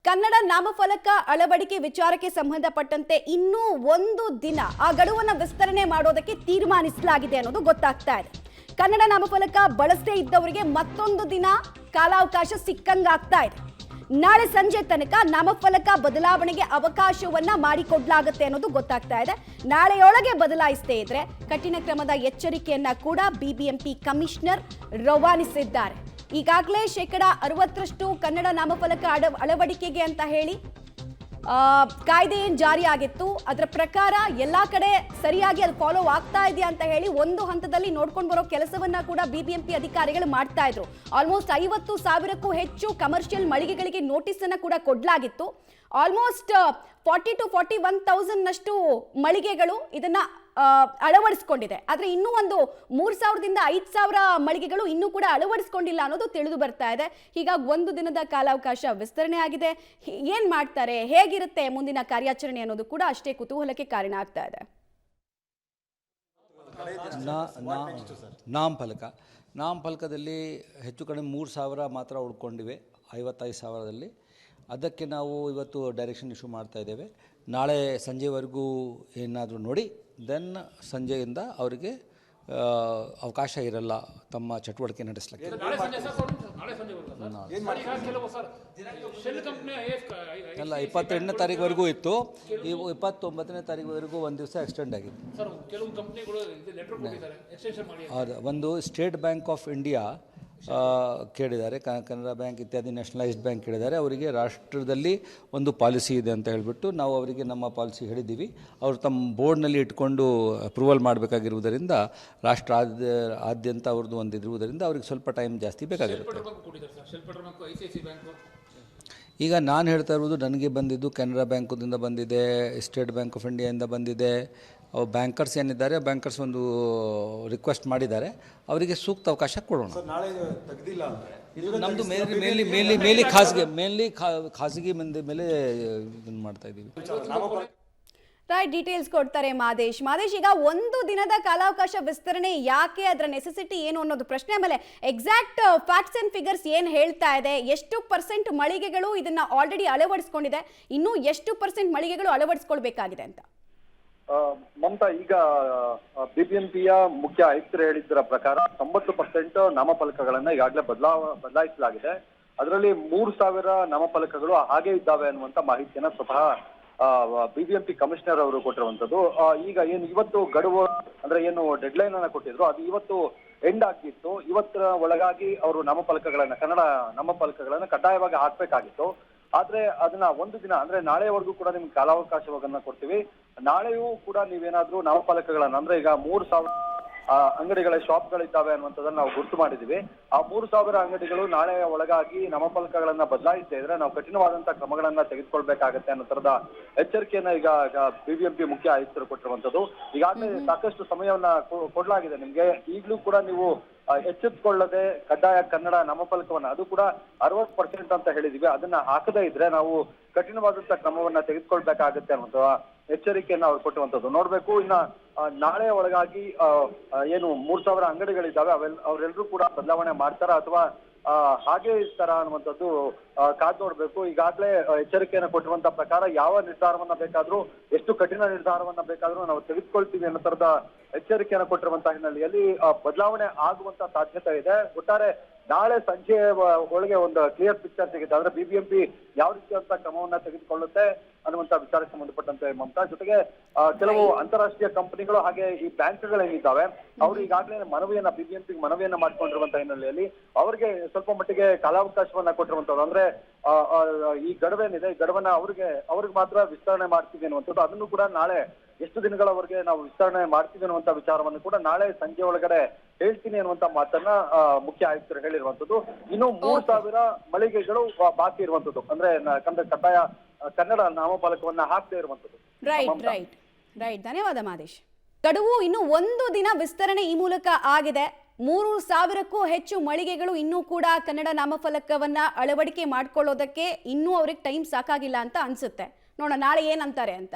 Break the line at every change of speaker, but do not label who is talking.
ಕನ್ನಡ ನಾಮಫಲಕ ಅಳವಡಿಕೆ ವಿಚಾರಕ್ಕೆ ಸಂಬಂಧಪಟ್ಟಂತೆ ಇನ್ನೂ ಒಂದು ದಿನ ಆ ಗಡುವನ್ನು ವಿಸ್ತರಣೆ ಮಾಡೋದಕ್ಕೆ ತೀರ್ಮಾನಿಸಲಾಗಿದೆ ಅನ್ನೋದು ಗೊತ್ತಾಗ್ತಾ ಇದೆ. ಕನ್ನಡ ನಾಮಫಲಕ ಬಳಸದೇ ಇದ್ದವರಿಗೆ ಮತ್ತೊಂದು ದಿನ ಕಾಲಾವಕಾಶ ಸಿಕ್ಕಂಗಾಗ್ತಾ ಇದೆ. ನಾಳೆ ಸಂಜೆ ತನಕ ನಾಮಫಲಕ ಬದಲಾವಣೆಗೆ ಅವಕಾಶವನ್ನ ಮಾಡಿಕೊಡ್ಲಾಗುತ್ತೆ ಅನ್ನೋದು ಗೊತ್ತಾಗ್ತಾ ಇದೆ. ನಾಳೆಯೊಳಗೆ ಬದಲಾಯಿಸದೇ ಇದ್ರೆ ಕಠಿಣ ಕ್ರಮದ ಎಚ್ಚರಿಕೆಯನ್ನ ಕೂಡ ಬಿಬಿಎಂಪಿ ಕಮಿಷನರ್ ರವಾನಿಸಿದ್ದಾರೆ. ಈಗಾಗಲೇ 60% ಕನ್ನಡ ನಾಮಫಲಕ ಅಳವಡಿಕೆಗೆ ಅಂತ ಹೇಳಿ ಕಾಯ್ದೆ ಏನು ಜಾರಿ ಆಗಿತ್ತು, ಅದರ ಪ್ರಕಾರ ಎಲ್ಲಾ ಕಡೆ ಸರಿಯಾಗಿ ಅದು ಫಾಲೋ ಆಗ್ತಾ ಇದೆಯಾ ಅಂತ ಹೇಳಿ ಒಂದು ಹಂತದಲ್ಲಿ ನೋಡ್ಕೊಂಡು ಬರೋ ಕೆಲಸವನ್ನ ಕೂಡ ಬಿಬಿಎಂಪಿ ಅಧಿಕಾರಿಗಳು ಮಾಡ್ತಾ ಇದ್ರು. ಆಲ್ಮೋಸ್ಟ್ 50,000ಕ್ಕೂ ಹೆಚ್ಚು ಕಮರ್ಷಿಯಲ್ ಮಳಿಗೆಗಳಿಗೆ ನೋಟಿಸ್ ಅನ್ನ ಕೂಡ ಕೊಡಲಾಗಿತ್ತು. ಆಲ್ಮೋಸ್ಟ್ 40 to 41,000 ನಷ್ಟು ಮಳಿಗೆಗಳು ಇದನ್ನ ಅಳವಡಿಸಿಕೊಂಡಿದೆ. ಆದ್ರೆ ಇನ್ನೂ ಒಂದು 3,000ದಿಂದ 5,000 ಮಳಿಗೆಗಳು ಇನ್ನೂ ಕೂಡ ಅಳವಡಿಸಿಕೊಂಡಿಲ್ಲ ಅನ್ನೋದು ತಿಳಿದು ಬರ್ತಾ ಇದೆ. ಹೀಗಾಗಿ ಒಂದು ದಿನದ ಕಾಲಾವಕಾಶ ವಿಸ್ತರಣೆ ಆಗಿದೆ. ಏನ್ ಮಾಡ್ತಾರೆ, ಹೇಗಿರುತ್ತೆ ಮುಂದಿನ ಕಾರ್ಯಾಚರಣೆ ಅನ್ನೋದು ಕೂಡ ಅಷ್ಟೇ ಕುತೂಹಲಕ್ಕೆ ಕಾರಣ ಆಗ್ತಾ ಇದೆ.
ನಾಮಫಲಕದಲ್ಲಿ ಹೆಚ್ಚು ಕಡಿಮೆ 3,000 ಮಾತ್ರ ಉಳ್ಕೊಂಡಿವೆ 55,000ದಲ್ಲಿ. ಅದಕ್ಕೆ ನಾವು ಇವತ್ತು ಡೈರೆಕ್ಷನ್ ಇಶ್ಯೂ ಮಾಡ್ತಾ ಇದ್ದೇವೆ. ನಾಳೆ ಸಂಜೆವರೆಗೂ ಏನಾದರೂ ನೋಡಿ ದೆನ್ ಸಂಜೆಯಿಂದ ಅವರಿಗೆ ಅವಕಾಶ ಇರಲ್ಲ ತಮ್ಮ ಚಟುವಟಿಕೆ ನಡೆಸಲಿಕ್ಕೆ. ಅಲ್ಲ, 28ನೇ ತಾರೀಕುವರೆಗೂ ಇತ್ತು, 29ನೇ ತಾರೀಕುವರೆಗೂ ಒಂದು ದಿವಸ ಎಕ್ಸ್ಟೆಂಡ್ ಆಗಿದೆ. ಒಂದು ಸ್ಟೇಟ್ ಬ್ಯಾಂಕ್ ಆಫ್ ಇಂಡಿಯಾ ಕೇಳಿದ್ದಾರೆ, ಕೆನರಾ ಬ್ಯಾಂಕ್ ಇತ್ಯಾದಿ ನ್ಯಾಷನಲೈಸ್ಡ್ ಬ್ಯಾಂಕ್ ಕೇಳಿದ್ದಾರೆ. ಅವರಿಗೆ ರಾಷ್ಟ್ರದಲ್ಲಿ ಒಂದು ಪಾಲಿಸಿ ಇದೆ ಅಂತ ಹೇಳಿಬಿಟ್ಟು ನಾವು ಅವರಿಗೆ ನಮ್ಮ ಪಾಲಿಸಿ ಹೇಳಿದ್ದೀವಿ. ಅವರು ತಮ್ಮ ಬೋರ್ಡ್ನಲ್ಲಿ ಇಟ್ಕೊಂಡು ಅಪ್ರೂವಲ್ ಮಾಡಬೇಕಾಗಿರುವುದರಿಂದ ರಾಷ್ಟ್ರ ಆದ್ಯಂತ ಅವ್ರದ್ದು ಒಂದಿರುವುದರಿಂದ ಅವ್ರಿಗೆ ಸ್ವಲ್ಪ ಟೈಮ್ ಜಾಸ್ತಿ ಬೇಕಾಗಿರುತ್ತೆ. ಈಗ ನಾನು ಹೇಳ್ತಾ ಇರುವುದು ನನಗೆ ಬಂದಿದ್ದು ಕೆನರಾ ಬ್ಯಾಂಕದಿಂದ ಬಂದಿದೆ, ಸ್ಟೇಟ್ ಬ್ಯಾಂಕ್ ಆಫ್ ಇಂಡಿಯಾದಿಂದ ಬಂದಿದೆ. ಬ್ಯಾಂಕರ್ಸ್ ಏನಿದ್ದಾರೆ, ಬ್ಯಾಂಕರ್ಸ್ ಒಂದು ರಿಕ್ವೆಸ್ಟ್ ಮಾಡಿದ್ದಾರೆ, ಅವರಿಗೆ ಸೂಕ್ತ ಅವಕಾಶ ಕೊಡೋಣ. ನಮ್ಮದು ಖಾಸಗಿ ಮಂದಿ ಮೇಲೆ ಇದನ್ನು ಮಾಡ್ತಾ ಇದ್ದೀವಿ.
ರೈಟ್, ಡೀಟೇಲ್ಸ್ ಕೊಡ್ತಾರೆ ಮಾದೇಶ್. ಈಗ ಒಂದು ದಿನದ ಕಾಲಾವಕಾಶ ವಿಸ್ತರಣೆ ಯಾಕೆ, ಅದರ ನೆಸೆಸಿಟಿ ಏನು ಅನ್ನೋದು ಪ್ರಶ್ನೆ. ಆಮೇಲೆ ಎಕ್ಸಾಕ್ಟ್ ಫ್ಯಾಕ್ಟ್ಸ್ ಅಂಡ್ ಫಿಗರ್ಸ್ ಏನು ಹೇಳ್ತಾ ಇದೆ, ಎಷ್ಟು % ಮಳಿಗೆಗಳು ಇದನ್ನ ಆಲ್ರೆಡಿ ಅಳವಡಿಸ್ಕೊಂಡಿದೆ, ಇನ್ನೂ ಎಷ್ಟು % ಮಳಿಗೆಗಳು ಅಳವಡಿಸ್ಕೊಳ್ಬೇಕಾಗಿದೆ ಅಂತ?
ಮಮತಾ, ಈಗ ಬಿಬಿಎಂಪಿಯ ಮುಖ್ಯ ಆಯುಕ್ತರು ಹೇಳಿದ್ದರ ಪ್ರಕಾರ 90% ನಾಮಫಲಕಗಳನ್ನ ಈಗಾಗಲೇ ಬದಲಾಯಿಸಲಾಗಿದೆ. ಅದರಲ್ಲಿ 3,000 ನಾಮಫಲಕಗಳು ಹಾಗೆ ಇದ್ದಾವೆ ಅನ್ನುವಂತ ಮಾಹಿತಿಯನ್ನ ಸ್ವತಃ ಬಿಬಿಎಂಪಿ ಕಮಿಷನರ್ ಅವರು ಕೊಟ್ಟಿರುವಂತದ್ದು. ಈಗ ಏನು ಇವತ್ತು ಗಡುವು ಅಂದ್ರೆ ಏನು ಡೆಡ್ಲೈನ್ ಅನ್ನ ಕೊಟ್ಟಿದ್ರು, ಅದು ಇವತ್ತು ಎಂಡ್ ಆಗಿತ್ತು. ಇವತ್ತರ ಒಳಗಾಗಿ ಅವರು ಕನ್ನಡ ನಾಮಫಲಕಗಳನ್ನ ಕಡ್ಡಾಯವಾಗಿ ಹಾಕ್ಬೇಕಾಗಿತ್ತು. ಆದ್ರೆ ಅದನ್ನ ಒಂದು ದಿನ ಅಂದ್ರೆ ನಾಳೆವರೆಗೂ ಕೂಡ ನಿಮ್ಗೆ ಕಾಲಾವಕಾಶವನ್ನ ಕೊಡ್ತೀವಿ. ನಾಳೆಯೂ ಕೂಡ ನೀವೇನಾದ್ರೂ ನಾಮಫಲಕಗಳನ್ನ ಅಂದ್ರೆ ಈಗ 3,000 ಅಂಗಡಿಗಳ ಶಾಪ್ಗಳಿದ್ದಾವೆ ಅನ್ನುವಂಥದ್ದನ್ನ ನಾವು ಗುರುತು ಮಾಡಿದೀವಿ. ಆ 3,000 ಅಂಗಡಿಗಳು ನಾಳೆಯ ಒಳಗಾಗಿ ನಾಮಫಲಕಗಳನ್ನ ಬದಲಾಯಿಸದೇ ಇದ್ರೆ ನಾವು ಕಠಿಣವಾದಂತಹ ಕ್ರಮಗಳನ್ನ ತೆಗೆದುಕೊಳ್ಬೇಕಾಗತ್ತೆ ಅನ್ನೋ ತರದ ಎಚ್ಚರಿಕೆಯನ್ನ ಈಗ ಬಿಬಿಎಂಪಿ ಮುಖ್ಯ ಆಯುಕ್ತರು ಕೊಟ್ಟಿರುವಂತದ್ದು. ಈಗಾಗಲೇ ಸಾಕಷ್ಟು ಸಮಯವನ್ನ ಕೊಡ್ಲಾಗಿದೆ ನಿಮ್ಗೆ. ಈಗಲೂ ಕೂಡ ನೀವು ಎಚ್ಚೆತ್ತುಕೊಳ್ಳದೆ ಕಡ್ಡಾಯ ಕನ್ನಡ ನಾಮಫಲಕವನ್ನ, ಅದು ಕೂಡ 60% ಅಂತ ಹೇಳಿದೀವಿ, ಅದನ್ನ ಹಾಕದೇ ಇದ್ರೆ ನಾವು ಕಠಿಣವಾದಂತಹ ಕ್ರಮವನ್ನ ತೆಗೆದುಕೊಳ್ಬೇಕಾಗತ್ತೆ ಅನ್ನುವಂತ ಎಚ್ಚರಿಕೆಯನ್ನ ಅವ್ರು ಕೊಟ್ಟುವಂಥದ್ದು. ನೋಡ್ಬೇಕು, ಇನ್ನ ನಾಳೆ ಒಳಗಾಗಿ ಏನು 3,000 ಅಂಗಡಿಗಳಿದ್ದಾವೆ ಅವರೆಲ್ಲರೂ ಕೂಡ ಬದಲಾವಣೆ ಮಾಡ್ತಾರ ಅಥವಾ ಹಾಗೆ ಇರ್ತಾರ ಅನ್ನುವಂಥದ್ದು ಕಾದ್ ನೋಡ್ಬೇಕು. ಈಗಾಗಲೇ ಎಚ್ಚರಿಕೆಯನ್ನ ಕೊಟ್ಟಿರುವಂತ ಪ್ರಕಾರ ಯಾವ ನಿರ್ಧಾರವನ್ನ ಬೇಕಾದ್ರೂ, ಎಷ್ಟು ಕಠಿಣ ನಿರ್ಧಾರವನ್ನ ಬೇಕಾದ್ರೂ ನಾವು ತೆಗೆದುಕೊಳ್ತೀವಿ ಅನ್ನೋ ತರದ ಎಚ್ಚರಿಕೆಯನ್ನ ಕೊಟ್ಟಿರುವಂತಹ ಹಿನ್ನೆಲೆಯಲ್ಲಿ ಬದಲಾವಣೆ ಆಗುವಂತ ಸಾಧ್ಯತೆ ಇದೆ. ಒಟ್ಟಾರೆ ನಾಳೆ ಸಂಜೆ ಒಳಗೆ ಒಂದು ಕ್ಲಿಯರ್ ಪಿಕ್ಚರ್ ಸಿಗುತ್ತೆ. ಅಂದ್ರೆ ಬಿಬಿಎಂಪಿ ಯಾವ ರೀತಿಯಾದಂತಹ ಕ್ರಮವನ್ನ ತೆಗೆದುಕೊಳ್ಳುತ್ತೆ ಅನ್ನುವಂತ ವಿಚಾರಕ್ಕೆ ಸಂಬಂಧಪಟ್ಟಂತೆ ಮಮತಾ, ಜೊತೆಗೆ ಕೆಲವು ಅಂತಾರಾಷ್ಟ್ರೀಯ ಕಂಪನಿಗಳು ಹಾಗೆ ಈ ಬ್ಯಾಂಕ್ಗಳೇನಿದ್ದಾವೆ ಅವರು ಈಗಾಗಲೇ ಬಿಬಿಎಂಪಿಗೆ ಮನವಿಯನ್ನ ಮಾಡ್ಕೊಂಡಿರುವಂತಹ ಹಿನ್ನೆಲೆಯಲ್ಲಿ ಅವರಿಗೆ ಸ್ವಲ್ಪ ಮಟ್ಟಿಗೆ ಕಾಲಾವಕಾಶವನ್ನ ಕೊಟ್ಟಿರುವಂತದ್ದು. ಅಂದ್ರೆ ಈ ಗಡುವೇನಿದೆ, ಈ ಗಡುವನ್ನ ಅವ್ರಿಗೆ ಮಾತ್ರ ವಿಸ್ತರಣೆ ಮಾಡ್ತೀವಿ ಅನ್ನುವಂಥದ್ದು. ಅದನ್ನು ಕೂಡ ನಾಳೆ ಎಷ್ಟು ದಿನಗಳವರೆಗೆ ನಾವು ವಿಸ್ತರಣೆ ಮಾಡ್ತೀವಿ ಅನ್ನುವಂತ ವಿಚಾರವನ್ನು ಕೂಡ ನಾಳೆ ಸಂಜೆ ಒಳಗಡೆ ಹೇಳ್ತೀನಿ ಅನ್ನುವಂತ ಮಾತನ್ನ ಮುಖ್ಯ ಆಯುಕ್ತರು ಹೇಳಿರುವಂತದ್ದು. ಇನ್ನು 3,000 ಮಳಿಗೆಗಳು ಬಾಕಿ ಇರುವಂತದ್ದು, ಅಂದ್ರೆ ಕಡ್ಡಾಯ ಕನ್ನಡ ನಾಮಫಲಕವನ್ನ ಹಾಕದೇ ಇರುವಂತದ್ದು.
ರೈಟ್, ಧನ್ಯವಾದ ಮಾದೇಶ್. ಗಡುವು ಇನ್ನು ಒಂದು ದಿನ ವಿಸ್ತರಣೆ ಈ ಮೂಲಕ ಆಗಿದೆ. 3,000ಕ್ಕೂ ಹೆಚ್ಚು ಮಳಿಗೆಗಳು ಇನ್ನೂ ಕೂಡ ಕನ್ನಡ ನಾಮಫಲಕವನ್ನ ಅಳವಡಿಕೆ ಮಾಡ್ಕೊಳ್ಳೋದಕ್ಕೆ ಇನ್ನೂ ಅವ್ರಿಗೆ ಟೈಮ್ ಸಾಕಾಗಿಲ್ಲ ಅಂತ ಅನ್ಸುತ್ತೆ. ನೋಡೋಣ ನಾಳೆ ಏನಂತಾರೆ ಅಂತ.